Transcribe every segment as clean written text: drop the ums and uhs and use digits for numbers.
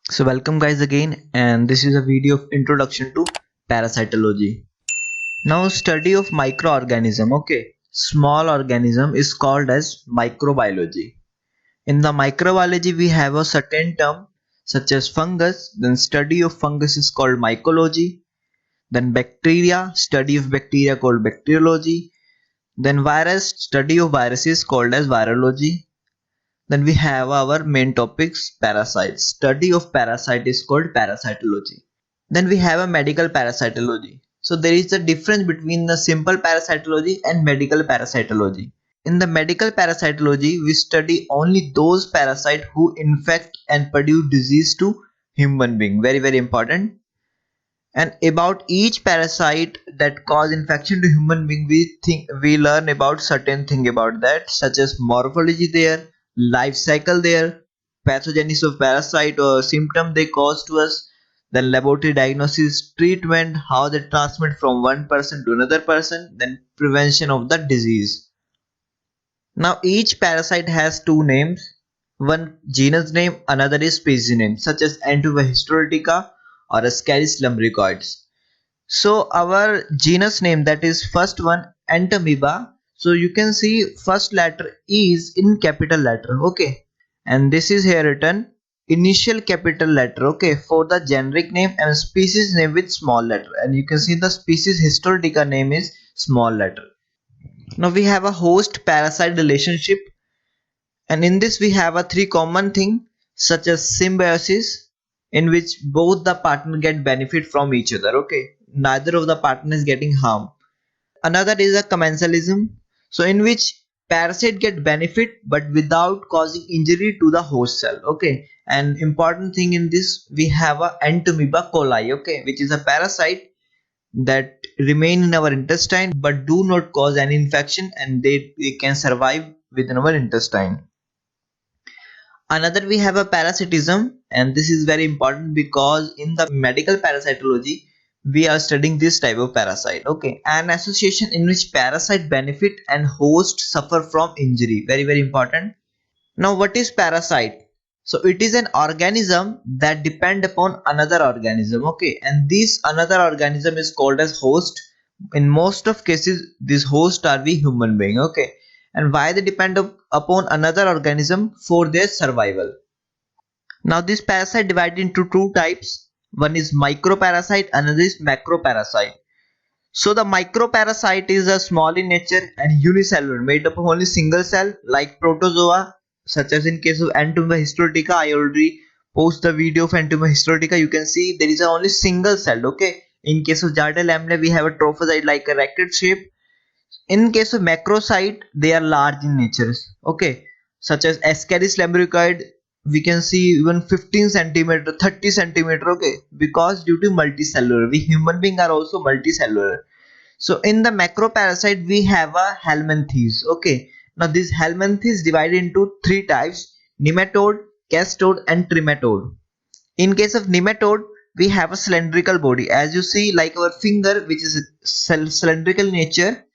So welcome guys again, and this is a video of introduction to parasitology. Now study of microorganism, okay, small organism is called as microbiology. In the microbiology we have a certain term such as fungus, then study of fungus is called mycology, then bacteria, study of bacteria called bacteriology, then virus, study of viruses called as virology. Then we have our main topics, parasites. Study of parasite is called parasitology. Then we have a medical parasitology. So there is a difference between the simple parasitology and medical parasitology. In the medical parasitology, we study only those parasites who infect and produce disease to human being. Very important. And about each parasite that cause infection to human being, we learn about certain thing about that, such as morphology there, life cycle there, pathogenesis of parasite or symptom they cause to us, then laboratory diagnosis, treatment, how they transmit from one person to another person, then prevention of the disease. Now each parasite has two names, one genus name, another is species name, such as Antuba histolytica or Ascaris lumbricoides. So our genus name, that is first one, Entamoeba. So you can see first letter E is in capital letter, okay, and this is here written initial capital letter, okay, for the generic name, and species name with small letter, and you can see the species histolytica name is small letter. Now we have a host parasite relationship, and in this we have a three common thing such as symbiosis, in which both the partner get benefit from each other, okay, neither of the partner is getting harm. Another is a commensalism, so in which parasite get benefit but without causing injury to the host cell, okay. And important thing in this, we have a Entamoeba coli, okay, which is a parasite that remain in our intestine but do not cause any infection, and they can survive within our intestine. Another, we have a parasitism, and this is very important because in the medical parasitology we are studying this type of parasite, okay, an association in which parasite benefit and host suffer from injury. Very important. Now what is parasite? So it is an organism that depend upon another organism, okay, and this another organism is called as host. In most of cases this host are we human being, okay, and why they depend upon another organism? For their survival. Now this parasite divided into two types, one is microparasite, another is macroparasite. So the microparasite is a small in nature and unicellular, made up of only single cell like protozoa, such as in case of Antuba histolytica. I already post the video of Antuba histolytica. You can see there is a only single cell, okay. In case of Giardia laminae we have a trophocyte like a racket shape. In case of macrocyte, they are large in nature, okay, such as Ascaris lumbricoid. We can see even 15 centimeter, 30 centimeter, okay, because due to multicellular, we human being are also multicellular. So in the macroparasite we have a helminthes, okay. Now this helminthes divided into three types: nematode, castode and trematode. In case of nematode, we have a cylindrical body, as you see, like our finger, which is cylindrical nature.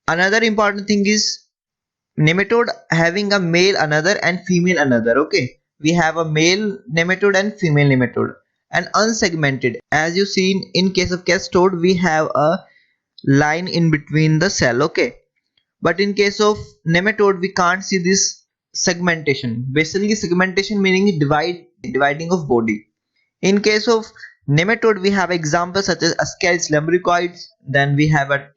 Another important thing is nematode having a male another and female another, okay. We have a male nematode and female nematode, and unsegmented, as you see in case of castode we have a line in between the cell, okay, but in case of nematode we can't see this segmentation. Basically segmentation meaning dividing of body. In case of nematode we have examples such as Ascaris lumbricoides, then we have a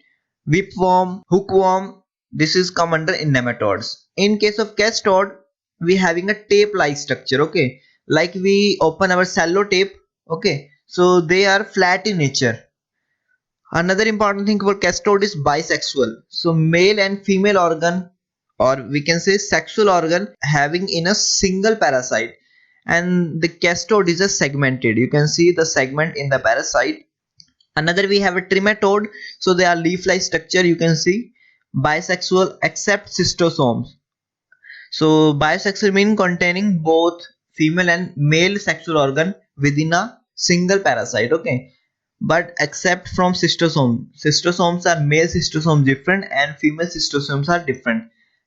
whipworm, hookworm. This is come under in nematodes. In case of castode, we having a tape like structure, okay, like we open our cello tape, okay, so they are flat in nature. Another important thing for castode is bisexual, so male and female organ, or we can say sexual organ, having in a single parasite, and the castode is a segmented. You can see the segment in the parasite. Another, we have a trematode, so they are leaf-like structure. You can see bisexual except cystosomes. So bisexual mean containing both female and male sexual organ within a single parasite, okay, but except from cystosome. Cystosomes are male cystosomes different and female cystosomes are different,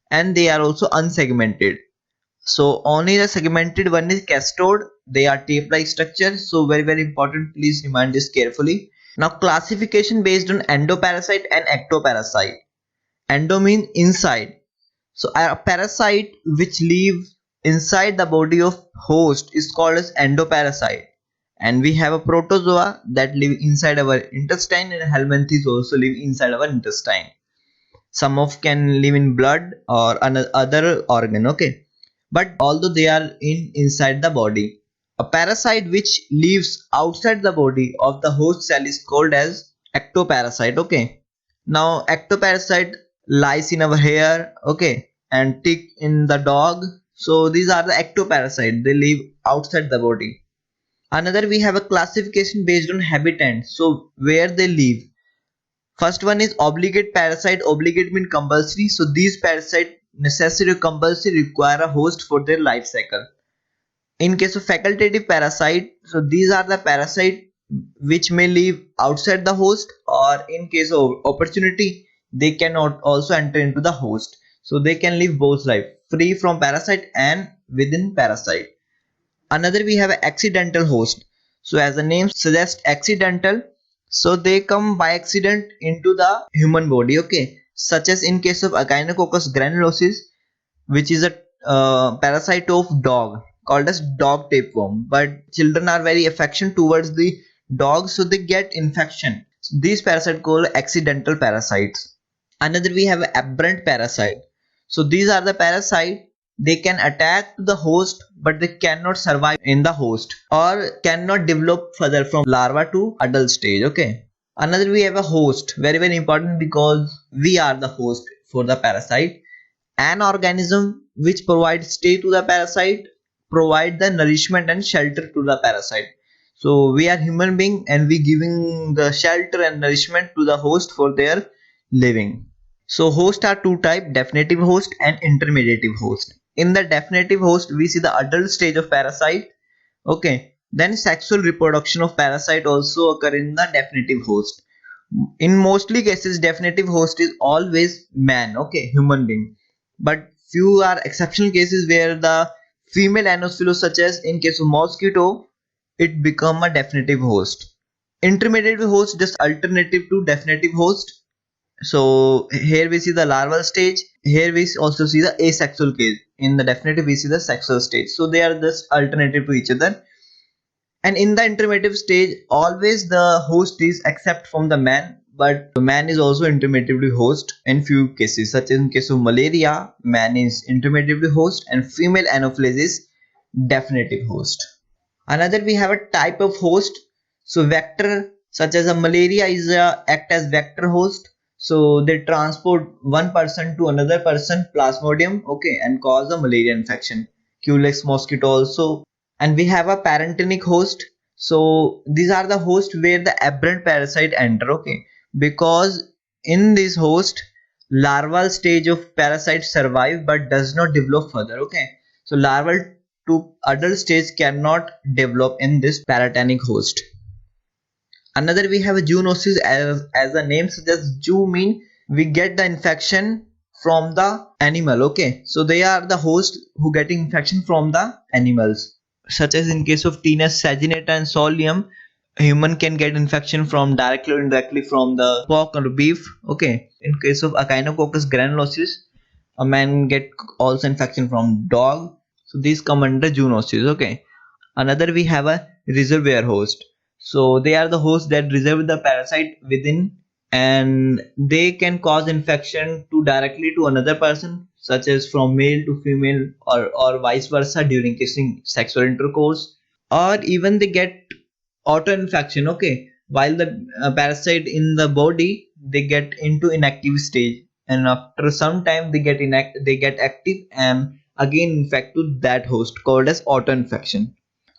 and they are also unsegmented. So only the segmented one is castode, they are tape-like structure. So very important, please remind this carefully. Now classification based on endoparasite and ectoparasite. Endo means inside. So a parasite which live inside the body of host is called as endoparasite. And we have a protozoa that live inside our intestine, and helminthes also live inside our intestine. Some of can live in blood or other organ, okay, but although they are inside the body. A parasite which lives outside the body of the host cell is called as ectoparasite, okay. Now ectoparasite lies in our hair, okay, and tick in the dog. So these are the ectoparasite, they live outside the body. Another, we have a classification based on habitat, so where they live. First one is obligate parasite. Obligate means compulsory. So these parasite necessary or compulsory require a host for their life cycle. In case of facultative parasite, so these are the parasite which may live outside the host, or in case of opportunity they cannot also enter into the host. So they can live both life, free from parasite and within parasite. Another, we have an accidental host. So as the name suggests, accidental, so they come by accident into the human body, okay, such as in case of Echinococcus granulosis, which is a parasite of dog called as dog tapeworm. But children are very affection towards the dog, so they get infection. So these parasites called accidental parasites. Another, we have aberrant parasite. So these are the parasite, they can attack the host but they cannot survive in the host or cannot develop further from larva to adult stage, okay. Another, we have a host, very important, because we are the host for the parasite. An organism which provides stay to the parasite, provide the nourishment and shelter to the parasite. So we are human being and we giving the shelter and nourishment to the host for their living. So hosts are two type, definitive host and intermediate host. In the definitive host, we see the adult stage of parasite, okay. Then sexual reproduction of parasite also occur in the definitive host. In mostly cases, definitive host is always man, okay, human being. But few are exceptional cases where the female anosphelos, such as in case of mosquito, it become a definitive host. Intermediate host, just alternative to definitive host. So here we see the larval stage. Here we also see the asexual case. In the definitive we see the sexual stage. So they are just alternative to each other. And in the intermediate stage, always the host is except from the man, but the man is also intermediate host in few cases, such as in case of malaria, man is intermediate host and female anopheles is definitive host. Another, we have a type of host. So vector, such as a malaria is act as vector host. So they transport one person to another person, plasmodium, okay, and cause a malaria infection. Culex mosquito also. And we have a parentenic host. So these are the hosts where the aberrant parasite enter, okay, because in this host larval stage of parasite survive but does not develop further, okay. So larval to adult stage cannot develop in this parentenic host. Another, we have a zoonosis. As the name suggests, zoo mean we get the infection from the animal, okay. So they are the host who get infection from the animals, such as in case of Tenus saginata and Solium, human can get infection from directly or indirectly from the pork or beef, okay. In case of Echinococcus granulosis, a man get also infection from dog. So these come under zoonosis, okay. Another, we have a reservoir host. So they are the hosts that reserve the parasite within, and they can cause infection to directly to another person, such as from male to female or vice versa during kissing, sexual intercourse, or even they get auto infection, okay. While the parasite in the body, they get into inactive stage, and after some time they get active and again infect to that host, called as auto infection.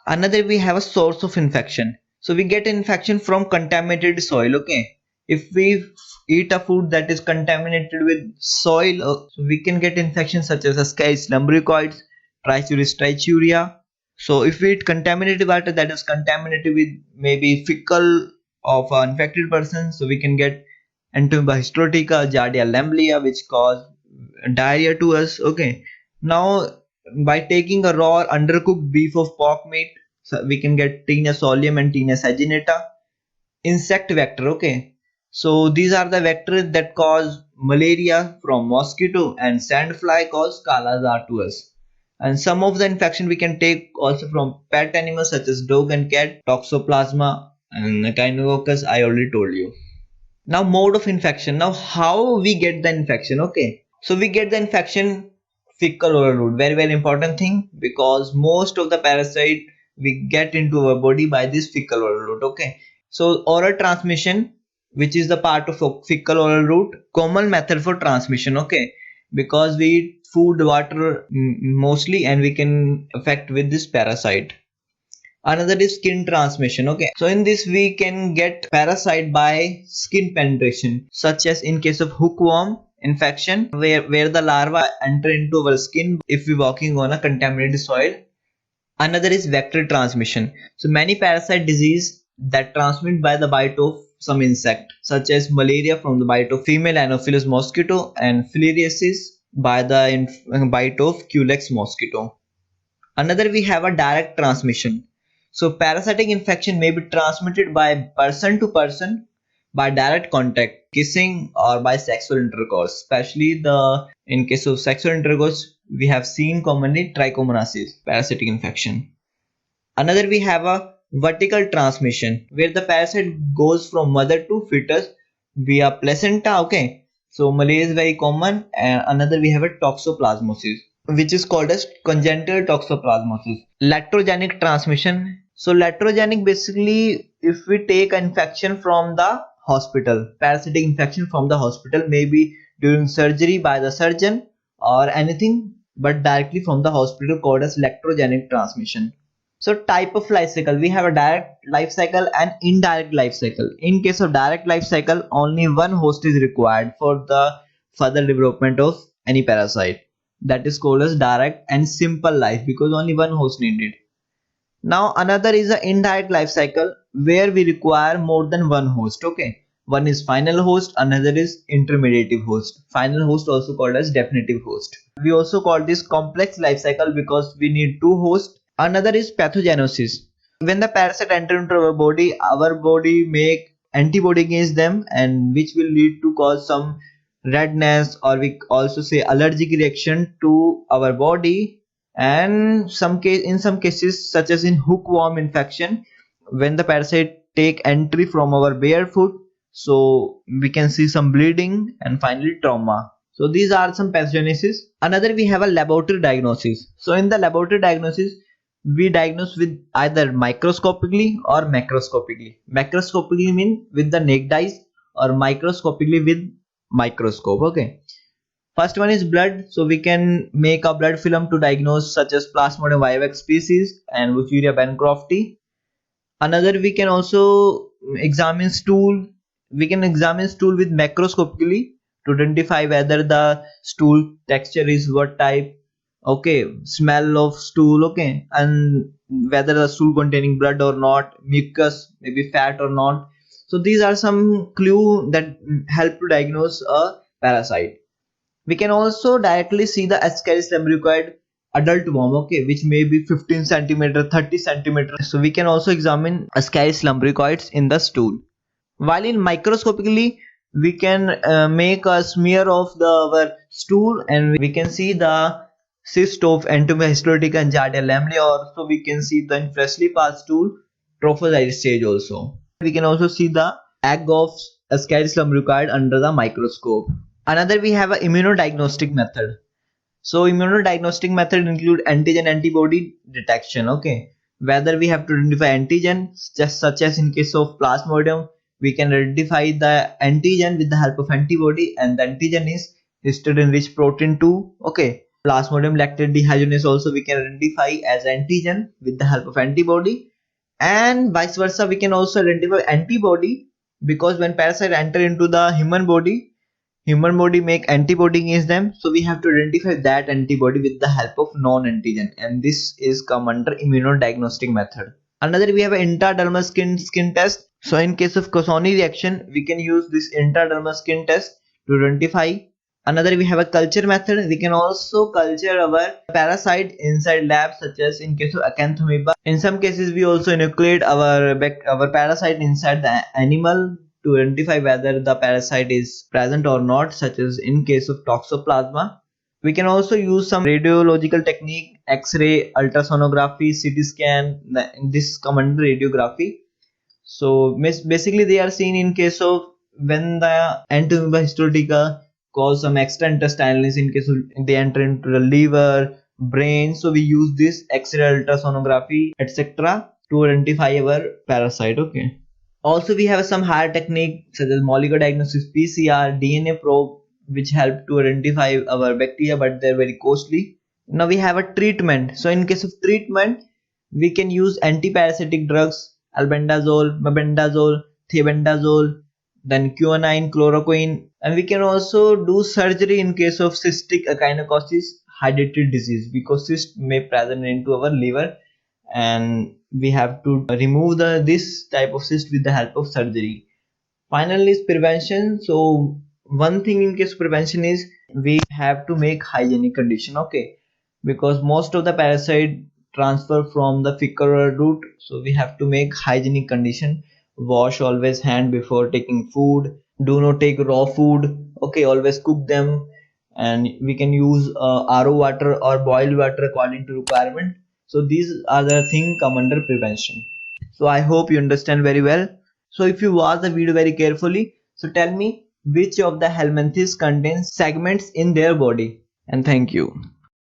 Another, we have a source of infection. So we get infection from contaminated soil, okay. If we eat a food that is contaminated with soil, so we can get infections such as Ascaris lumbricoides, Trichuris trichuria. So if we eat contaminated water that is contaminated with maybe fecal of an infected person, so we can get Entomba histolytica, Giardia lamblia, which cause diarrhea to us, okay. Now by taking a raw or undercooked beef of pork meat, So we can get Taenia solium and Taenia saginata. Insect vector, okay. So these are the vectors that cause malaria from mosquito, and sandfly cause kala jar to us. And some of the infection we can take also from pet animals such as dog and cat, toxoplasma and echinococcus I already told you. Now mode of infection. Now how we get the infection, okay. So we get the infection fecal oral route. Very very important thing, because most of the parasite we get into our body by this fecal oral route, okay. So oral transmission, which is the part of fecal oral route, common method for transmission, okay, because we eat food, water mostly, and we can affect with this parasite. Another is skin transmission, okay. So in this we can get parasite by skin penetration, such as in case of hookworm infection, where the larva enter into our skin if we walking on a contaminated soil. Another is vector transmission. So many parasite disease that transmit by the bite of some insect, such as malaria from the bite of female Anopheles mosquito, and filariasis by the bite of Culex mosquito. Another, we have a direct transmission. So parasitic infection may be transmitted by person to person by direct contact, kissing, or by sexual intercourse. Especially in case of sexual intercourse, we have seen commonly trichomoniasis, parasitic infection. Another, we have a vertical transmission, where the parasite goes from mother to fetus via placenta. Okay, so malaria is very common. And another, we have a toxoplasmosis, which is called as congenital toxoplasmosis. Iatrogenic transmission. So iatrogenic, basically if we take an infection from the hospital, parasitic infection from the hospital, maybe during surgery by the surgeon or anything, but directly from the hospital, called as iatrogenic transmission. So type of life cycle, we have a direct life cycle and indirect life cycle. In case of direct life cycle, only one host is required for the further development of any parasite. That is called as direct and simple life, because only one host needed. Now another is the indirect life cycle, where we require more than one host, okay. One is final host, another is intermediate host. Final host also called as definitive host. We also call this complex life cycle because we need two hosts. Another is pathogenesis. When the parasite enter into our body make antibody against them, and which will lead to cause some redness, or we also say allergic reaction to our body. And in some cases, such as in hookworm infection, when the parasite take entry from our bare foot, so we can see some bleeding, and finally trauma. So these are some pathogenesis. Another, we have a laboratory diagnosis. So in the laboratory diagnosis, we diagnose with either microscopically or macroscopically. Macroscopically mean with the naked eyes, or microscopically with microscope, okay. First one is blood. So we can make a blood film to diagnose such as Plasmodium vivax species and Wucheria bancrofti. Another, we can also examine stool. We can examine stool with macroscopically to identify whether the stool texture is what type, okay, smell of stool, okay, and whether the stool containing blood or not, mucus, maybe fat or not. So these are some clue that help to diagnose a parasite. We can also directly see the Ascaris lumbricoid adult worm, okay, which may be 15 centimeter, 30 centimeter. So we can also examine Ascaris lumbricoids in the stool. While in microscopically, we can make a smear of our stool, and we can see the cyst of Entomia histolytica and Giardia lamblia. Also we can see the freshly passed stool trophozoite stage also. We can also see the egg of Ascaris lumbricoid under the microscope. Another, we have an immunodiagnostic method. So immunodiagnostic method include antigen antibody detection, okay. Whether we have to identify antigen, just such as in case of Plasmodium, we can identify the antigen with the help of antibody, and the antigen is histidine rich protein 2, okay. Plasmodium lactate dehydrogenase also we can identify as antigen with the help of antibody, and vice versa. We can also identify antibody, because when parasite enter into the human body make antibody against them, so we have to identify that antibody with the help of non-antigen, and this is come under immunodiagnostic method. Another, we have an intradermal skin test. So in case of Cossoni reaction, we can use this intradermal skin test to identify Another, we have a culture method. We can also culture our parasite inside labs, such as in case of acanthamoeba. In some cases we also inoculate our parasite inside the animal to identify whether the parasite is present or not, such as in case of toxoplasma. We can also use some radiological technique, x-ray, ultrasonography, ct scan. This come under radiography. So basically they are seen in case of when the Entamoeba histolytica cause some extra intestinal illness, in case of they enter into the liver, brain. So we use this x-ray, ultrasonography, etc. to identify our parasite. Okay. Also we have some higher technique such as molecular diagnosis, PCR, DNA probe, which help to identify our bacteria, but they're very costly. Now we have a treatment. So in case of treatment, we can use antiparasitic drugs, albendazole, mebendazole, thiabendazole, then quinine, chloroquine, and we can also do surgery in case of cystic echinococcus hydatid disease, because cyst may present into our liver and we have to remove this type of cyst with the help of surgery. Finally is prevention. So one thing in case of prevention is we have to make hygienic condition. Okay, because most of the parasite transfer from the fecal route, so we have to make hygienic condition. Wash always hand before taking food. Do not take raw food. Okay, always cook them. And we can use RO water or boiled water according to requirement. So these are the things come under prevention. So I hope you understand very well. So if you watch the video very carefully, so tell me which of the helminthes contains segments in their body. And thank you.